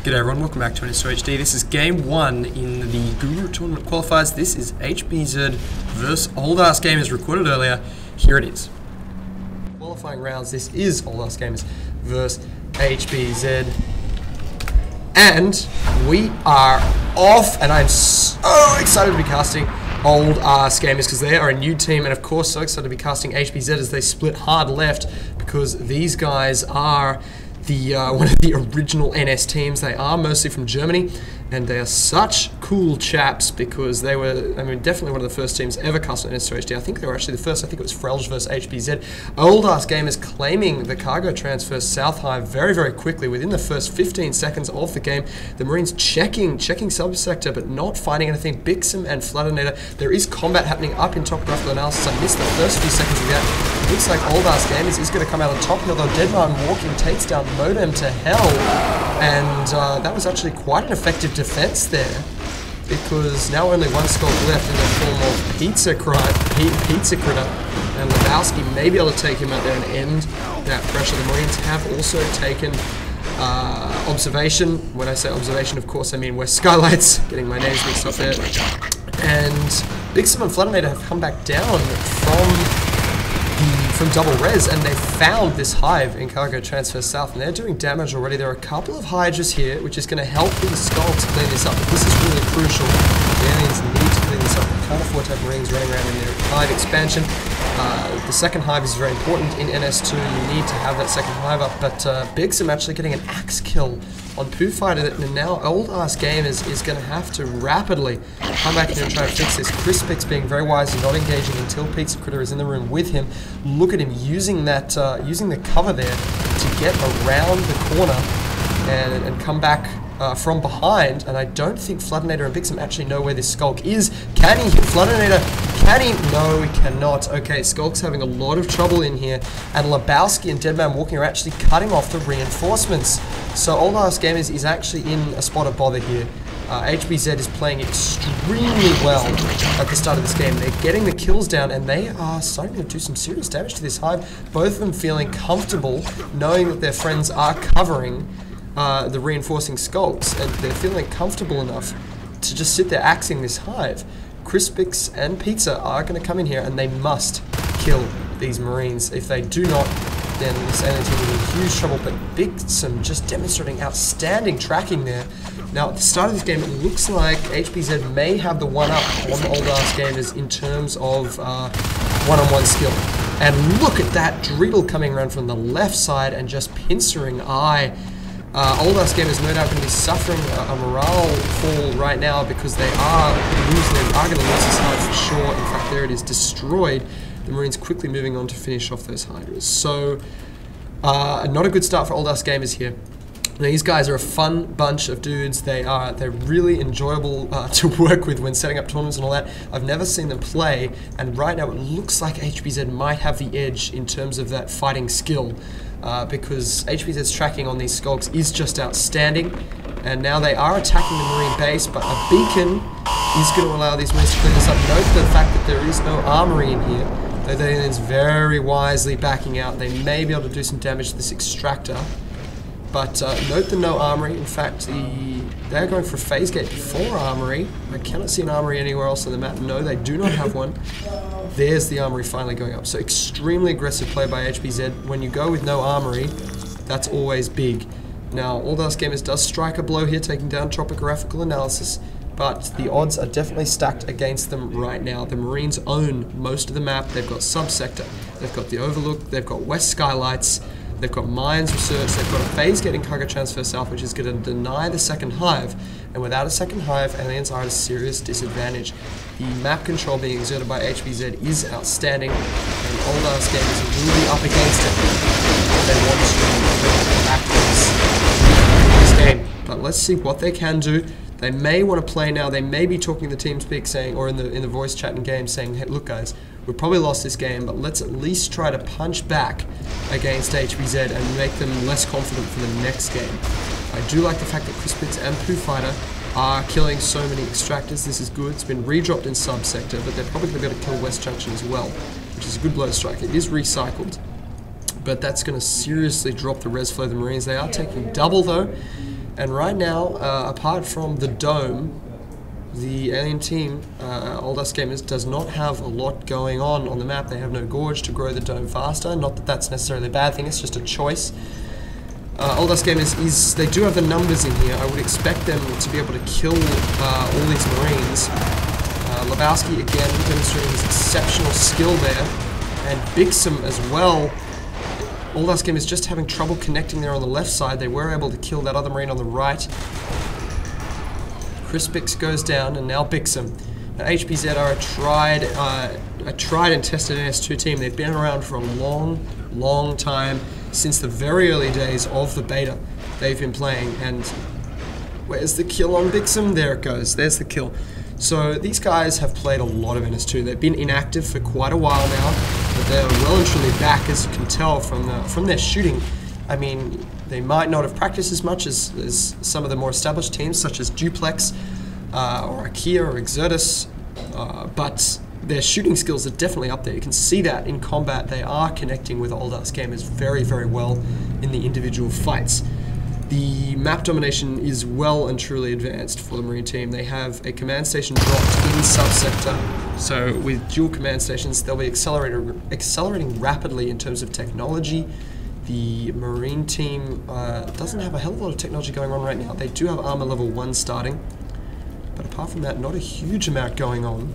G'day everyone, welcome back to NS2HD. This is game 1 in the Guru Tournament Qualifiers. This is HBZ versus Old Ass Gamers, recorded earlier. Here it is. Qualifying rounds, this is Old Ass Gamers versus HBZ. And we are off, and I'm so excited to be casting Old Ass Gamers because they are a new team, and of course so excited to be casting HBZ as they split hard left because these guys are one of the original NS teams. They are mostly from Germany, and they are such cool chaps because they were, I mean, definitely one of the first teams ever cast on NS2HD. I think they were actually the first. I think it was Frelge versus HBZ. Old Ass Gamers claiming the cargo transfer South High very, very quickly within the first 15 seconds of the game. The Marines checking subsector, but not finding anything. Bixum and Floodinator. There is combat happening up in top graphical analysis. I missed the first few seconds of that. Looks like Old Ass Gamers is going to come out on top here, though Deadman walking takes down Modem to hell, and that was actually quite an effective defense there, because now only one skulk left in the form of Pizza Critter, and Lebowski may be able to take him out there and end that pressure. The Marines have also taken observation. When I say observation, of course I mean West Skylights, getting my names mixed up there, and Bixum and Floodinator have come back down from double res, and they found this hive in cargo transfer south, and they're doing damage already. There are a couple of hydras here, which is going to help the skulks clean this up, but this is really crucial. The aliens need to clean this up. They can't afford to have Marines running around in their hive expansion. The second hive is very important in NS2. You need to have that second hive up, but Bixum actually getting an axe kill on Poo Fighter, and now Old Ass Gamers is going to have to rapidly come back here and try to fix this. Crispix being very wise and not engaging until Pizza Critter is in the room with him. Look at him using that, using the cover there to get around the corner and come back from behind. And I don't think Floodinator and Bixum actually know where this skulk is. Can he hit Floodinator? Can he? No, he cannot. Okay, Skulk's having a lot of trouble in here, and Lebowski and Deadman Walking are actually cutting off the reinforcements. So Old Ass Gamers is actually in a spot of bother here. HBZ is playing extremely well at the start of this game. They're getting the kills down, and they are starting to do some serious damage to this hive. Both of them feeling comfortable, knowing that their friends are covering the reinforcing skulks, and they're feeling comfortable enough to just sit there axing this hive. Crispix and Pizza are going to come in here, and they must kill these Marines. If they do not, then this alien team will be in huge trouble. But Bixum just demonstrating outstanding tracking there. Now, at the start of this game, it looks like HBZ may have the one-up on Old Ass Gamers in terms of one-on-one skill. And look at that Dreidel coming around from the left side and just pincering eye. Old Ass Gamers no doubt going to be suffering a morale fall right now because they are going to lose this hive for sure. In fact, there it is, destroyed. The Marines quickly moving on to finish off those hydras. So, not a good start for Old Ass Gamers here. Now, these guys are a fun bunch of dudes. They're really enjoyable to work with when setting up tournaments and all that. I've never seen them play, and right now it looks like HBZ might have the edge in terms of that fighting skill. Because HBZ's tracking on these skulks is just outstanding, and now they are attacking the Marine base, but a beacon is going to allow these Marines to clean this up. Note the fact that there is no armory in here, though the aliens very wisely backing out. They may be able to do some damage to this extractor, but note the no armory. In fact, they're going for a phase gate before armory. I cannot see an armory anywhere else on the map. No, they do not have one. There's the armory finally going up. So extremely aggressive play by HBZ. When you go with no armory, that's always big. Now, Old Ass Gamers does strike a blow here, taking down Topographical Analysis, but the odds are definitely stacked against them right now. The Marines own most of the map. They've got Subsector, they've got the Overlook, they've got West Skylights, they've got Mines Research, they've got a phase getting cargo transfer south, which is going to deny the second hive. And without a second hive, aliens are at a serious disadvantage. The map control being exerted by HBZ is outstanding, and Old Ass Gamers will be up against it. They want to come back to this game. But let's see what they can do. They may want to play now. They may be talking the TeamSpeak saying, or in the voice chat in game saying, hey, look guys, we've probably lost this game, but let's at least try to punch back against HBZ and make them less confident for the next game. I do like the fact that Crispix and Poo Fighter are killing so many extractors. This is good. It's been redropped in Subsector, but they're probably going to be able to kill West Junction as well, which is a good blow strike. It is recycled. but that's going to seriously drop the res flow of the Marines. They are taking double though, and right now, apart from the dome, the alien team, Old Us Gamers, does not have a lot going on the map. They have no gorge to grow the dome faster. Not that that's necessarily a bad thing, it's just a choice. Old Us Gamers, they do have the numbers in here. I would expect them to be able to kill all these Marines. Lebowski again demonstrating his exceptional skill there, and Bixum as well. Old Us Gamers just having trouble connecting there on the left side. They were able to kill that other Marine on the right. Crispix goes down, and now Bixum. Now HBZ are a tried and tested NS2 team. They've been around for a long time, since the very early days of the beta. They've been playing, and where's the kill on Bixum? There it goes, there's the kill. So these guys have played a lot of NS2. They've been inactive for quite a while now, but they're well and truly back, as you can tell from their shooting. I mean, they might not have practiced as much as some of the more established teams, such as Duplex, or IKEA, or Exertus, but their shooting skills are definitely up there. You can see that in combat. They are connecting with Old Us Gamers very well in the individual fights. The map domination is well and truly advanced for the Marine team. They have a command station dropped in subsector, so with dual command stations, they'll be accelerating rapidly in terms of technology. The Marine team doesn't have a hell of a lot of technology going on right now. They do have armor level 1 starting, but apart from that, not a huge amount going on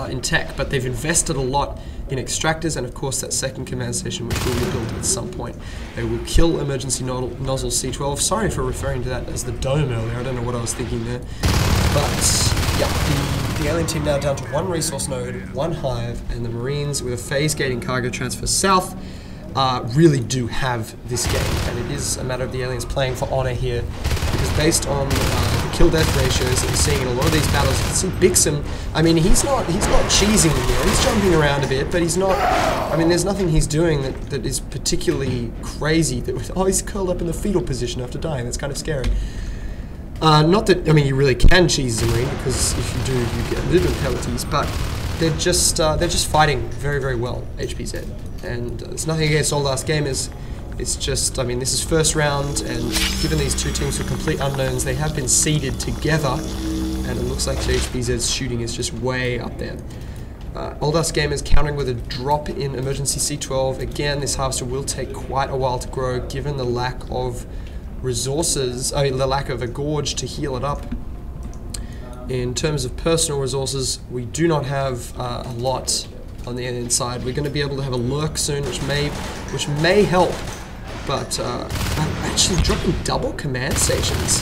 in tech, but they've invested a lot in extractors, and of course that second command station, which will be built at some point. They will kill emergency nozzle C12. Sorry for referring to that as the dome earlier, I don't know what I was thinking there. But yeah, the alien team now down to 1 resource node, 1 hive, and the Marines with a phase gating cargo transfer south really do have this game, and it is a matter of the aliens playing for honor here, because based on the kill-death ratios that we're seeing in a lot of these battles, you can see Bixum, I mean, he's not cheesing here, he's jumping around a bit, but he's not, I mean, there's nothing he's doing that is particularly crazy. Oh, he's curled up in the fetal position after dying, that's kind of scary. Not that, I mean, you really can cheese the Marine, because if you do, you get little penalties, but they're just fighting very well, HBZ. And it's nothing against Old Us Gamers, it's just, I mean, this is first round, and given these two teams were complete unknowns, they have been seeded together, and it looks like HBZ's shooting is just way up there. Old Us Gamers countering with a drop in emergency C12. Again, this harvester will take quite a while to grow, given the lack of resources, I mean, the lack of a gorge to heal it up. In terms of personal resources, we do not have a lot on the inside. We're going to be able to have a lurk soon, which may help, but actually dropping double command stations.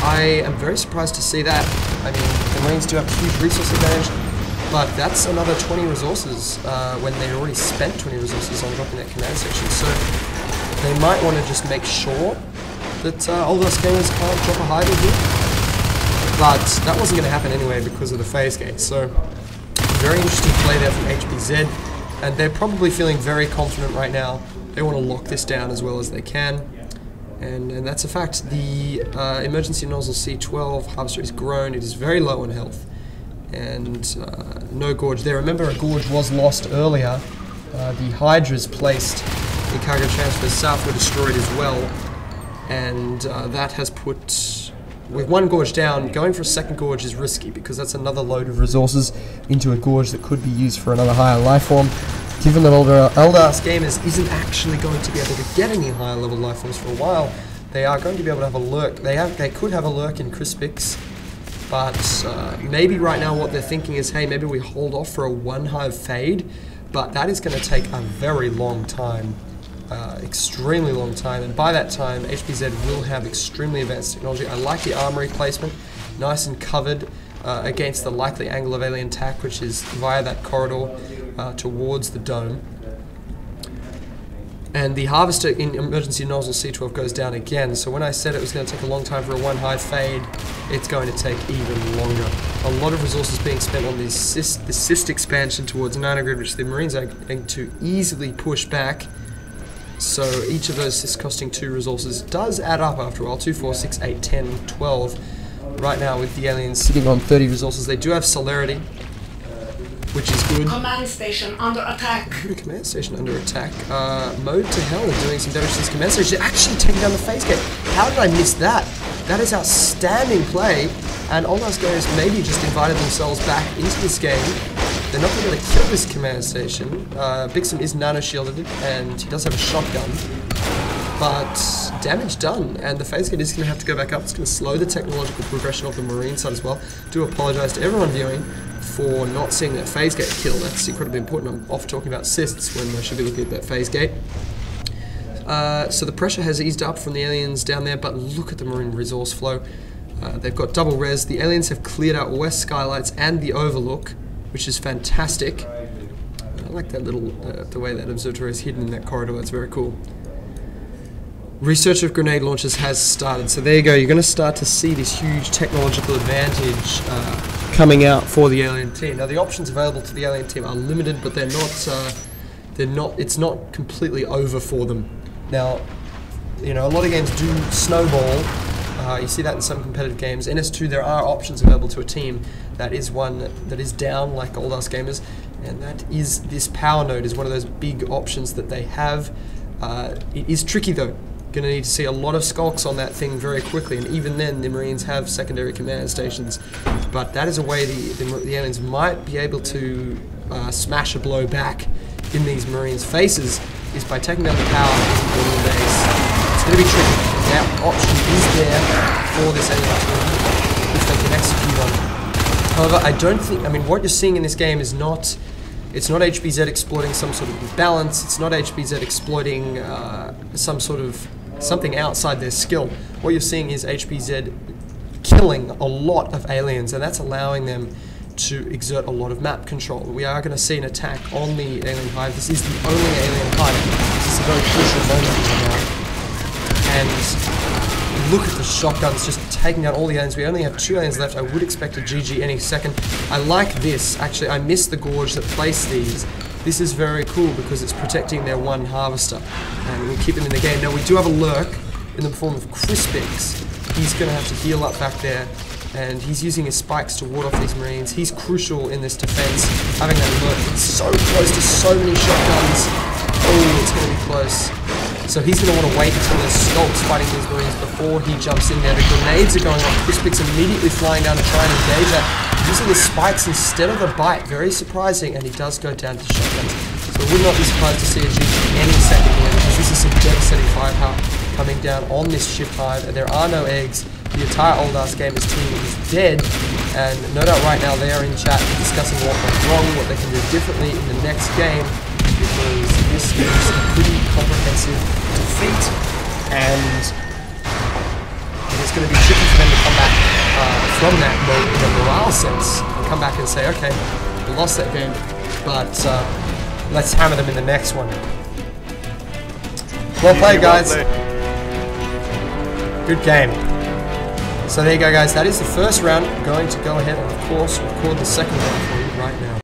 I am very surprised to see that. I mean, the Marines do have a huge resource advantage, but that's another 20 resources when they already spent 20 resources on dropping that command station. So they might want to just make sure that Old Us Gamers can't drop a hive in here. But that wasn't going to happen anyway because of the phase gate. So very interesting play there from HBZ, and they're probably feeling very confident right now. They want to lock this down as well as they can, and that's a fact. The emergency nozzle C12 harvester is grown. It is very low on health, and no gorge there. Remember, a gorge was lost earlier. The hydras placed in cargo transfers south were destroyed as well, and that has put, with one gorge down, going for a second gorge is risky because that's another load of resources into a gorge that could be used for another higher life form. Given that Old Us Gamers isn't actually going to be able to get any higher level life forms for a while, they are going to be able to have a lurk. They could have a lurk in Crispix, but maybe right now what they're thinking is, hey, maybe we hold off for a 1 hive fade, but that is going to take a very long time. Extremely long time, and by that time HBZ will have extremely advanced technology. I like the armory placement, nice and covered against the likely angle of alien attack, which is via that corridor towards the dome. And the harvester in emergency nozzle C12 goes down again, so when I said it was going to take a long time for a 1 hive fade, it's going to take even longer. A lot of resources being spent on this cyst expansion towards Nanogrid, which the Marines are going to easily push back. So each of those cysts costing 2 resources does add up after a while. 2, 4, 6, 8, 10, 12. Right now with the aliens sitting on 30 resources, they do have celerity. which is good. Command station under attack. Command station under attack. Mode to hell are doing some damage to this command station. They're actually taking down the phase gate. How did I miss that? That is outstanding play. And Old Us Gamers maybe just invited themselves back into this game. They're not going to be able to kill this command station. Bixum is nano shielded and he does have a shotgun. But damage done, and the phase gate is going to have to go back up. It's going to slow the technological progression of the Marine side as well. Do apologise to everyone viewing for not seeing that phase gate kill. That's incredibly important. I'm off talking about assists when I should be looking at that phase gate. So the pressure has eased up from the aliens down there, but look at the Marine resource flow. They've got double res. The aliens have cleared out west skylights and the overlook, which is fantastic. I like that little, the way that observatory is hidden in that corridor. That's very cool. Research of grenade launchers has started. So there you go. You're going to start to see this huge technological advantage coming out for the alien team. Now the options available to the alien team are limited, but it's not completely over for them. Now, you know, a lot of games do snowball. You see that in some competitive games. NS2, there are options available to a team. That is one that is down, like Old Us Gamers, and that is this power node is one of those big options that they have. It is tricky though. Going to need to see a lot of skulks on that thing very quickly, and even then the Marines have secondary command stations. But that is a way the aliens might be able to smash a blow back in these Marines' faces, is by taking down the power in the base. It's going to be tricky. That option is there for this alien team, which they can execute on. However, I don't think, I mean, what you're seeing in this game is not, it's not HBZ exploiting some sort of imbalance, it's not HBZ exploiting some sort of something outside their skill. What you're seeing is HBZ killing a lot of aliens, and that's allowing them to exert a lot of map control. We are going to see an attack on the alien hive. This is the only alien hive. This is a very crucial moment right now. And look at the shotguns just taking out all the aliens. We only have 2 aliens left. I would expect a GG any second. I like this. Actually, I miss the gorge that placed these. This is very cool because it's protecting their one harvester, and we'll keep them in the game. Now we do have a lurk in the form of Crispix. He's going to have to heal up back there, and he's using his spikes to ward off these Marines. He's crucial in this defense, having that lurk. It's so close to so many shotguns. Oh, it's going to be close. So he's going to want to wait until there's skulks fighting these Marines before he jumps in there. The grenades are going off. Crispix immediately flying down to try and engage that, using the spikes instead of a bite. Very surprising, and he does go down to shotguns. So I would not be surprised to see a GG any second here, because this is some devastating firepower coming down on this shift hive, and there are no eggs. The entire Old Us Gamers team is dead, and no doubt right now they are in chat discussing what went wrong, what they can do differently in the next game, because this is a pretty comprehensive defeat, and it's going to be tricky for them to come back from that mode in a morale sense, and come back and say, okay, we lost that game, but let's hammer them in the next one. Well played, guys. Good game. So there you go, guys. That is the first round. I'm going to go ahead and, of course, record the second round for you right now.